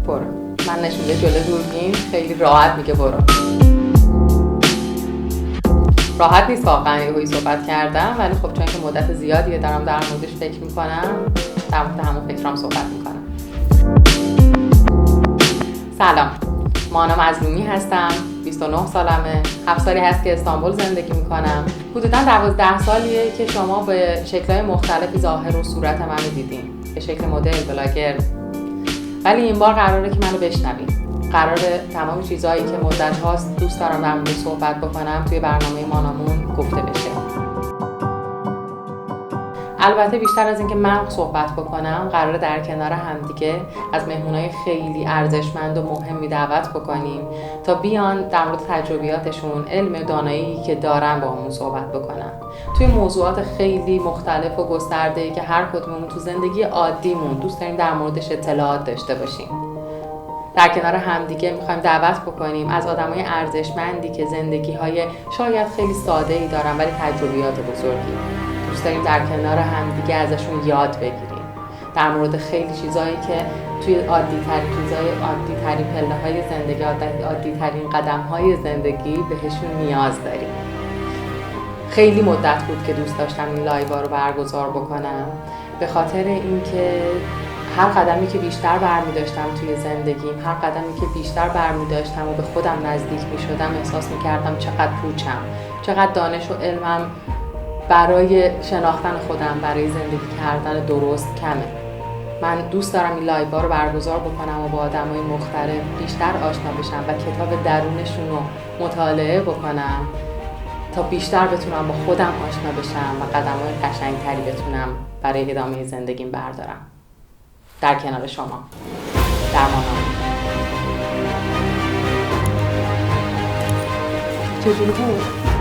برو. من نشونده جلو دوربین خیلی راحت میگه برو. راحت نیست واقعا یهویی صحبت کردم، ولی خب چون که مدت زیادیه دارم در موردش فکر میکنم، در مورد همون فکرام صحبت میکنم. سلام، مانا مظلومی هستم، 29 سالمه، 7 سالی هست که استانبول زندگی میکنم. حدوداً 12 سالیه که شما به شکل‌های مختلفی ظاهر و صورت منو دیدین، به شکل مدل، بلاگر. ولی این بار قراره که منو بشنوین. قراره تمام چیزایی که مدت هاست دوست دارم در موردش صحبت بکنم توی برنامه مانامون گفته بشه. البته بیشتر از اینکه من صحبت بکنم، قراره در کنار همدیگه از مهمونای خیلی ارزشمند و مهمی دعوت بکنیم تا بیان در مورد تجربیاتشون، علم و دانایی که دارن با همون صحبت بکنن توی موضوعات خیلی مختلف و گسترده‌ای که هر کدوممون تو زندگی عادیمون دوست داریم در موردش اطلاعات داشته باشیم. در کنار همدیگه میخوایم دعوت بکنیم از آدمای ارزشمندی که زندگی‌های شاید خیلی ساده‌ای دارن ولی تجربیات بزرگی. دوست داریم در کنار همدیگه ازشون یاد بگیریم در مورد خیلی چیزایی که توی عادی‌ترین چیزای عادی‌ترین پله‌های زندگی، عادی‌ترین قدم‌های زندگی بهشون نیاز داریم. خیلی مدت بود که دوست داشتم این لایوها رو برگزار بکنم، به خاطر اینکه هر قدمی که بیشتر برمی‌داشتم توی زندگیم، هر قدمی که بیشتر برمی‌داشتم و به خودم نزدیک می‌شدم، احساس می‌کردم چقدر پوچم، چقدر دانش و علمم برای شناختن خودم، برای زندگی کردن درست کمه. من دوست دارم این لایوها رو برگزار بکنم و با آدمای مختلف بیشتر آشنا بشم و کتاب درونشون رو مطالعه بکنم تا بیشتر بتونم با خودم آشنا بشم و قدم‌های قشنگ‌تری بتونم برای ادامه زندگیم بردارم. در کنار شما، در مانامون. چجوری بود؟